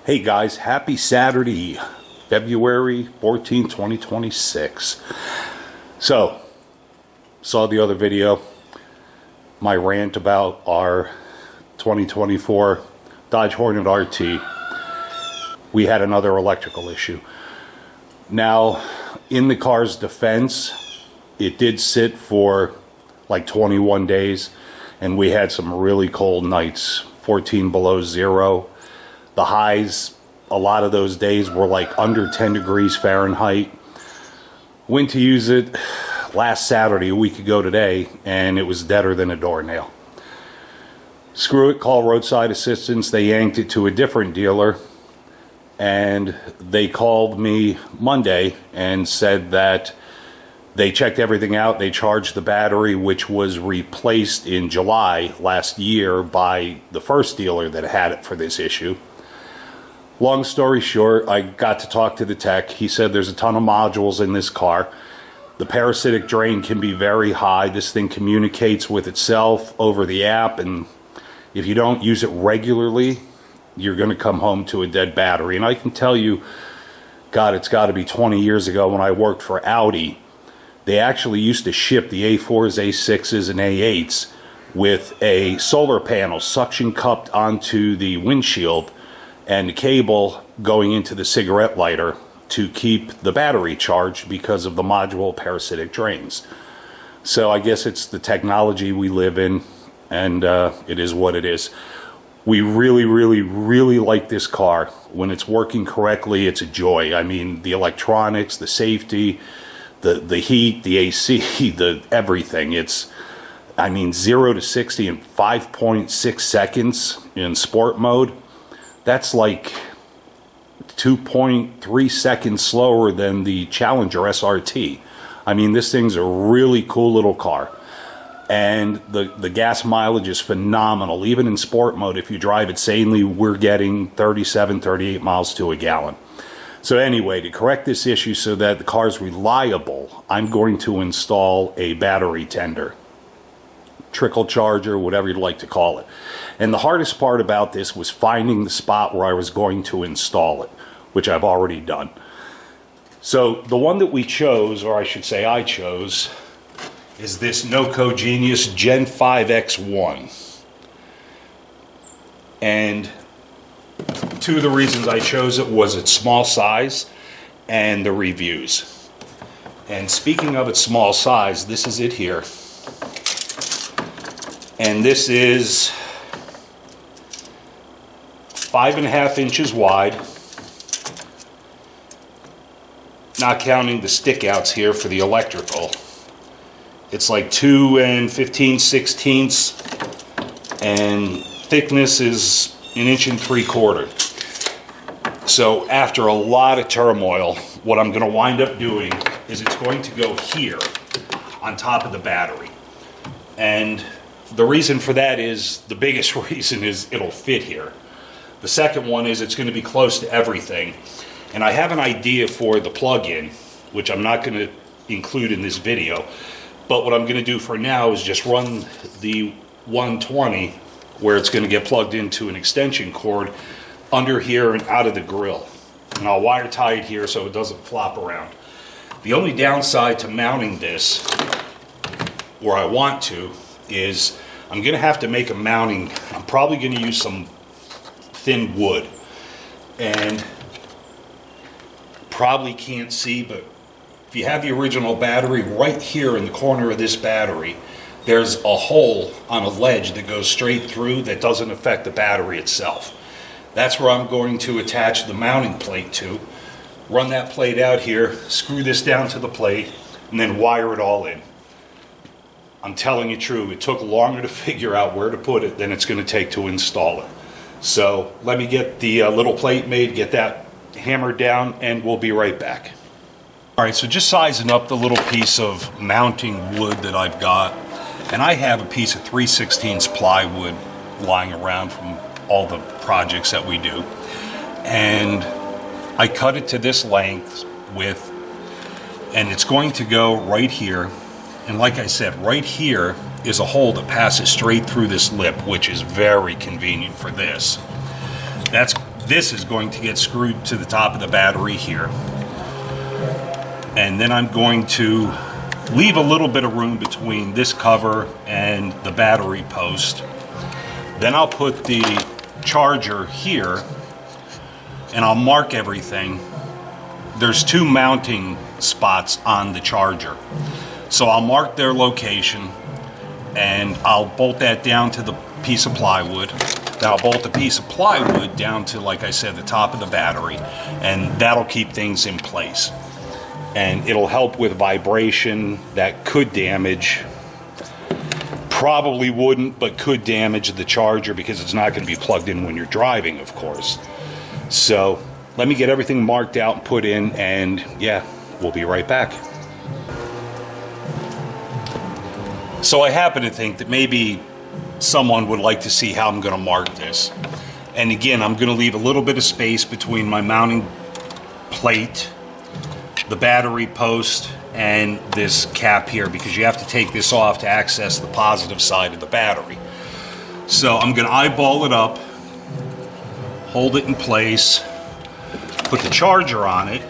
Hey guys, happy Saturday, February 14, 2026. So, saw the other video, my rant about our 2024 Dodge Hornet RT. We had another electrical issue. Now, in the car's defense, it did sit for like 21 days, and we had some really cold nights, 14 below zero. The highs, a lot of those days were like under 10 degrees Fahrenheit. Went to use it last Saturday, a week ago today, and it was deader than a doornail. Screw it, call roadside assistance. They yanked it to a different dealer, and they called me Monday and said that they checked everything out. They charged the battery, which was replaced in July last year by the first dealer that had it for this issue. Long story short, I got to talk to the tech. He said there's a ton of modules in this car. The parasitic drain can be very high. This thing communicates with itself over the app, and if you don't use it regularly, you're going to come home to a dead battery. And I can tell you, God, it's got to be 20 years ago when I worked for Audi. They actually used to ship the A4s, A6s, and A8s with a solar panel suction cupped onto the windshield and the cable going into the cigarette lighter to keep the battery charged because of the module parasitic drains. So I guess it's the technology we live in, and it is what it is. We really like this car. When it's working correctly, it's a joy. I mean, the electronics, the safety, the heat, the AC, the everything. It's, I mean, 0 to 60 in 5.6 seconds in sport mode. That's like 2.3 seconds slower than the Challenger SRT. I mean, this thing's a really cool little car. And the gas mileage is phenomenal. Even in sport mode, if you drive it sanely, we're getting 37, 38 miles to a gallon. So anyway, to correct this issue so that the car's reliable, I'm going to install a battery tender. Trickle charger, whatever you'd like to call it. And the hardest part about this was finding the spot where I was going to install it, which I've already done. So the one that we chose, or I should say I chose, is this NoCo Genius Gen 5X1. And two of the reasons I chose it was its small size and the reviews. And speaking of its small size, this is it here. And this is 5.5 inches wide, not counting the stick outs here for the electrical. It's like 2 15/16, and thickness is 1 3/4 inches. So after a lot of turmoil, what I'm going to wind up doing is it's going to go here on top of the battery. And the reason for that is, the biggest reason is it'll fit here. The second one is it's going to be close to everything. And I have an idea for the plug-in, which I'm not going to include in this video. But what I'm going to do for now is just run the 120, where it's going to get plugged into an extension cord, under here and out of the grill. And I'll wire tie it here so it doesn't flop around. The only downside to mounting this, where I want to, is I'm going to have to make a mounting. I'm probably going to use some thin wood, and probably can't see, but if you have the original battery, right here in the corner of this battery, there's a hole on a ledge that goes straight through that doesn't affect the battery itself. That's where I'm going to attach the mounting plate to. Run that plate out here, screw this down to the plate, and then wire it all in. I'm telling you true, it took longer to figure out where to put it than it's going to take to install it. So let me get the little plate made, get that hammered down, and we'll be right back. All right, so just sizing up the little piece of mounting wood that I've got. And I have a piece of 3/16 plywood lying around from all the projects that we do. And I cut it to this length and it's going to go right here. And like I said, right here is a hole that passes straight through this lip, which is very convenient for this. That's this is going to get screwed to the top of the battery here. And then I'm going to leave a little bit of room between this cover and the battery post. Then I'll put the charger here and I'll mark everything. There's 2 mounting spots on the charger. So I'll mark their location and I'll bolt that down to the piece of plywood. Then I'll bolt the piece of plywood down to, like I said, the top of the battery, and that'll keep things in place. And it'll help with vibration that could damage, probably wouldn't, but could damage the charger because it's not going to be plugged in when you're driving, of course. So let me get everything marked out and put in, and yeah, we'll be right back. So I happen to think that maybe someone would like to see how I'm going to mark this. And again, I'm going to leave a little bit of space between my mounting plate, the battery post, and this cap here, because you have to take this off to access the positive side of the battery. So I'm going to eyeball it up, hold it in place, put the charger on it,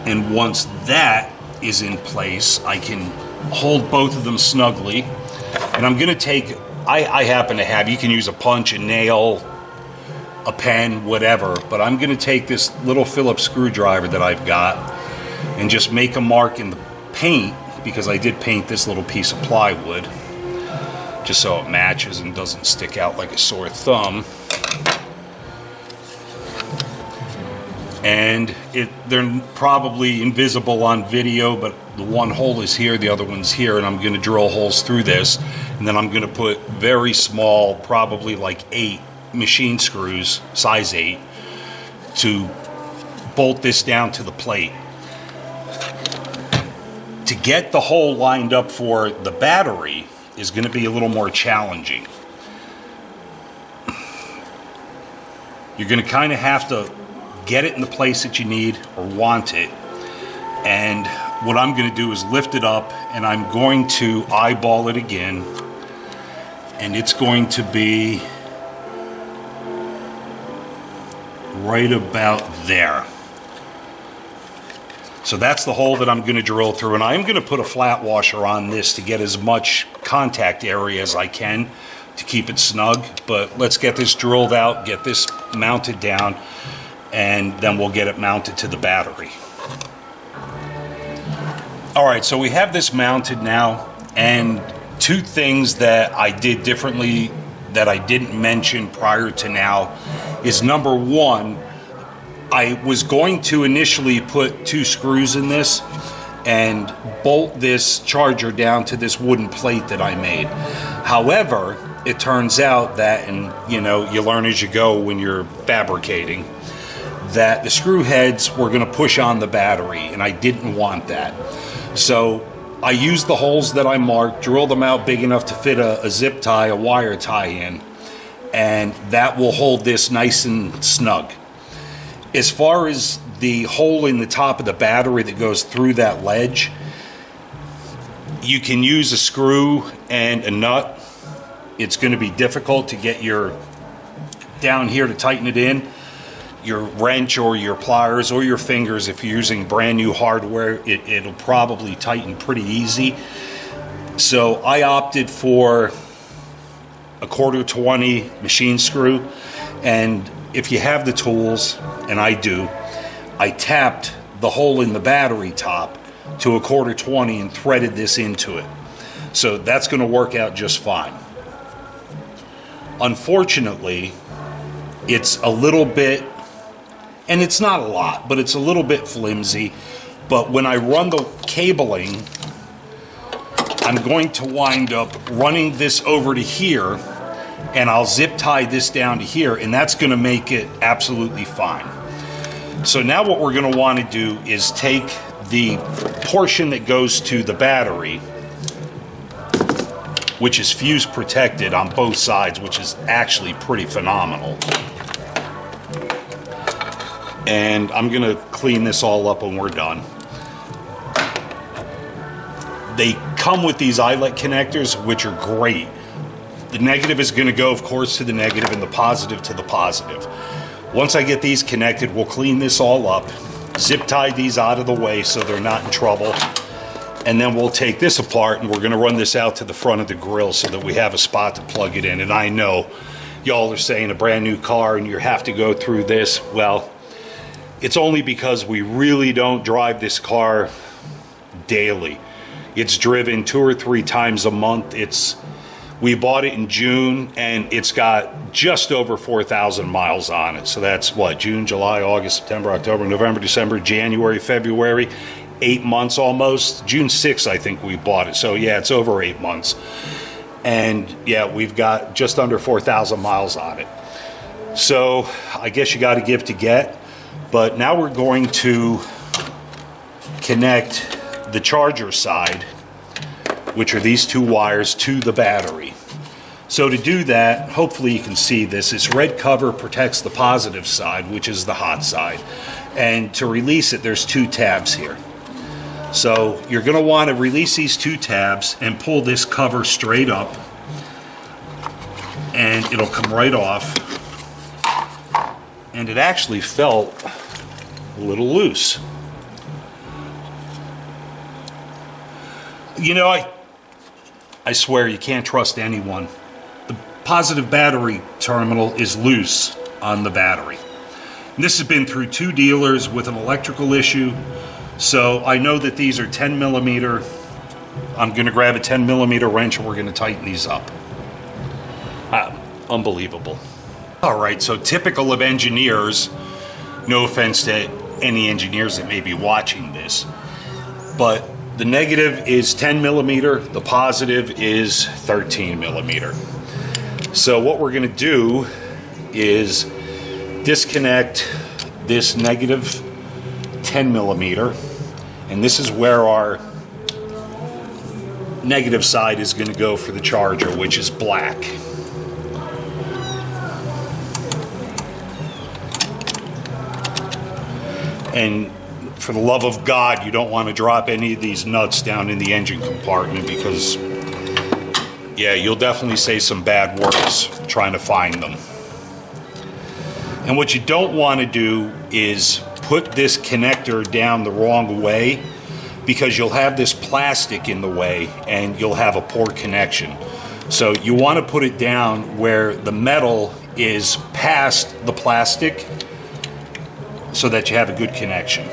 and once that is in place, I can hold both of them snugly. And I'm going to take, I happen to have, you can use a punch, a nail, a pen, whatever, but I'm going to take this little Phillips screwdriver that I've got and just make a mark in the paint, because I did paint this little piece of plywood just so it matches and doesn't stick out like a sore thumb. And they're probably invisible on video, but the one hole is here, the other one's here, and I'm going to drill holes through this, and then I'm going to put very small, probably like 8 machine screws, size 8, to bolt this down to the plate. To get the hole lined up for the battery is going to be a little more challenging. You're going to kind of have to get it in the place that you need or want it. And what I'm going to do is lift it up, and I'm going to eyeball it again, and it's going to be right about there. So that's the hole that I'm going to drill through, and I'm going to put a flat washer on this to get as much contact area as I can to keep it snug. But let's get this drilled out, get this mounted down, and then we'll get it mounted to the battery. All right, so we have this mounted now, and 2 things that I did differently that I didn't mention prior to now is, number 1, I was going to initially put 2 screws in this and bolt this charger down to this wooden plate that I made. However, it turns out that, and you know, you learn as you go when you're fabricating, that the screw heads were going to push on the battery, and I didn't want that. So I used the holes that I marked, drilled them out big enough to fit a zip tie, a wire tie in, and that will hold this nice and snug. As far as the hole in the top of the battery that goes through that ledge, you can use a screw and a nut. It's going to be difficult to get your down here to tighten it in. Your wrench or your pliers or your fingers, if you're using brand new hardware, it'll probably tighten pretty easy. So I opted for a 1/4-20 machine screw, and if you have the tools, and I do, I tapped the hole in the battery top to a 1/4-20 and threaded this into it. So that's going to work out just fine. Unfortunately, it's a little bit, and it's not a lot, but it's a little bit flimsy. But when I run the cabling, I'm going to wind up running this over to here, and I'll zip tie this down to here, and that's going to make it absolutely fine. So now what we're going to want to do is take the portion that goes to the battery, which is fuse protected on both sides, which is actually pretty phenomenal. And I'm going to clean this all up when we're done. They come with these eyelet connectors, which are great. the negative is going to go, of course, to the negative and the positive to the positive. Once I get these connected, we'll clean this all up, zip tie these out of the way so they're not in trouble, and then we'll take this apart and we're going to run this out to the front of the grill so that we have a spot to plug it in. And I know y'all are saying a brand new car and you have to go through this. Well, it's only because we really don't drive this car daily. It's driven 2 or 3 times a month. We bought it in June and it's got just over 4,000 miles on it. So that's what, June, July, August, September, October, November, December, January, February, 8 months almost. June 6th, I think we bought it. So yeah, it's over 8 months. And yeah, we've got just under 4,000 miles on it. So I guess you got to give to get. But now we're going to connect the charger side, which are these 2 wires, to the battery. So to do that, hopefully you can see this. This red cover protects the positive side, which is the hot side. And to release it, there's 2 tabs here. So you're going to want to release these 2 tabs and pull this cover straight up, and it'll come right off. And it actually felt a little loose. You know, I swear you can't trust anyone. The positive battery terminal is loose on the battery. And this has been through 2 dealers with an electrical issue. So I know that these are 10 millimeter. I'm going to grab a 10 millimeter wrench and we're going to tighten these up. Unbelievable. All right, so typical of engineers, no offense to any engineers that may be watching this, but the negative is 10 millimeter, the positive is 13 millimeter. So what we're going to do is disconnect this negative 10 millimeter, and this is where our negative side is going to go for the charger, which is black. And for the love of God, you don't want to drop any of these nuts down in the engine compartment because, yeah, you'll definitely say some bad words trying to find them. And what you don't want to do is put this connector down the wrong way, because you'll have this plastic in the way and you'll have a poor connection. So you want to put it down where the metal is past the plastic so that you have a good connection.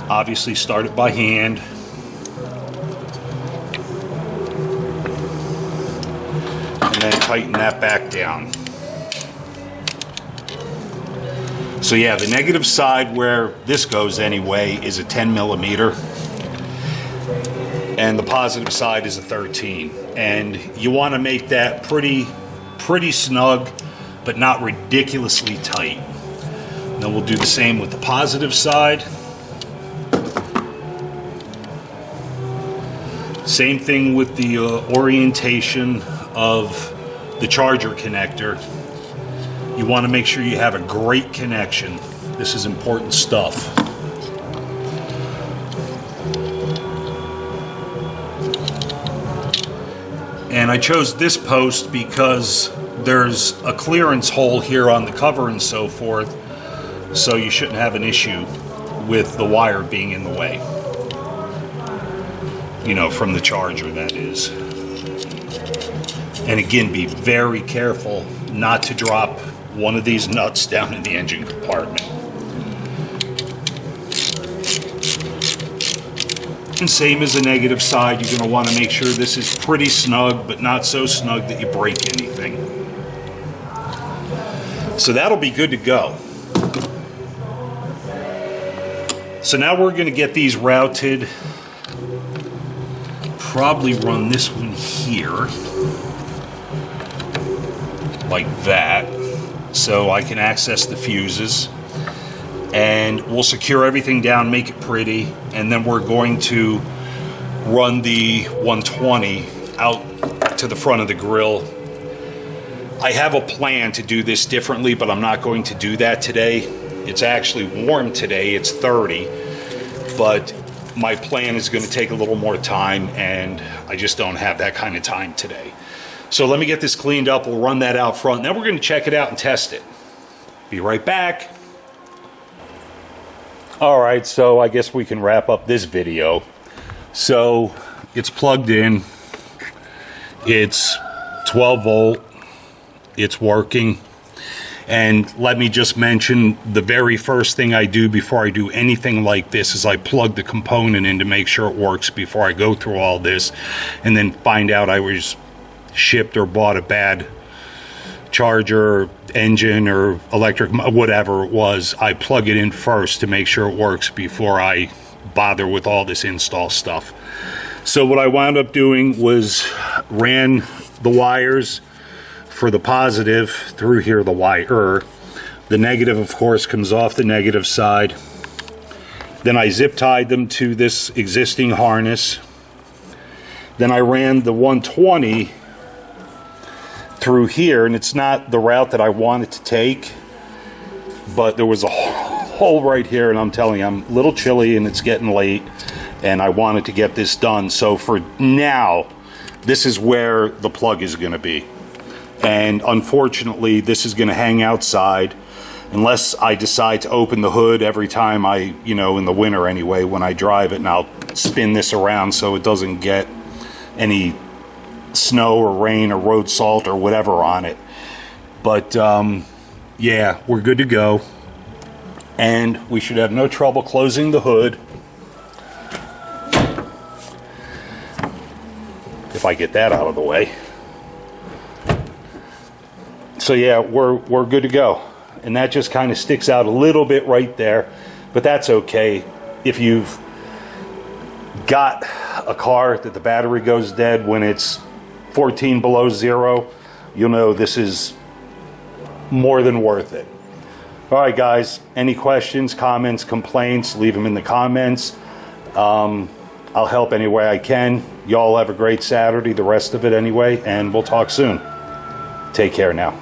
Obviously start it by hand. And then tighten that back down. So yeah, the negative side where this goes anyway is a 10 millimeter. And the positive side is a 13. And you want to make that pretty snug, but not ridiculously tight. Then we'll do the same with the positive side. Same thing with the orientation of the charger connector. You want to make sure you have a great connection. This is important stuff. And I chose this post because there's a clearance hole here on the cover and so forth, so you shouldn't have an issue with the wire being in the way. You know, from the charger, that is. And again, be very careful not to drop one of these nuts down in the engine compartment. And same as the negative side, you're going to want to make sure this is pretty snug, but not so snug that you break anything. So that'll be good to go. So now we're going to get these routed. Probably run this one here, like that, so I can access the fuses. And we'll secure everything down, make it pretty, and then we're going to run the 120 out to the front of the grill. I have a plan to do this differently, but I'm not going to do that today. It's actually warm today, it's 30, but my plan is going to take a little more time, and I just don't have that kind of time today. So let me get this cleaned up. We'll run that out front. Then we're going to check it out and test it. Be right back. All right, so I guess we can wrap up this video. So it's plugged in. It's 12 volt. It's working. And let me just mention, the very first thing I do before I do anything like this is I plug the component in to make sure it works before I go through all this and then find out I was shipped or bought a bad charger, engine, or electric, whatever it was. I plug it in first to make sure it works before I bother with all this install stuff. So what I wound up doing was ran the wires for the positive through here, the wire. The negative, of course, comes off the negative side. Then I zip tied them to this existing harness. Then I ran the 120 through here, and it's not the route that I wanted to take, but there was a hole right here, and I'm telling you, I'm a little chilly and it's getting late, and I wanted to get this done. So for now, this is where the plug is going to be. And unfortunately, this is going to hang outside unless I decide to open the hood every time I, in the winter anyway, when I drive it, and I'll spin this around so it doesn't get any snow or rain or road salt or whatever on it. But yeah, we're good to go. And we should have no trouble closing the hood. If I get that out of the way. So yeah, we're good to go. And that just kind of sticks out a little bit right there, but that's okay. If you've got a car that the battery goes dead when it's 14 below zero, you'll know this is more than worth it. All right, guys, any questions, comments, complaints, leave them in the comments. I'll help any way I can. Y'all have a great Saturday, the rest of it anyway, and we'll talk soon. Take care now.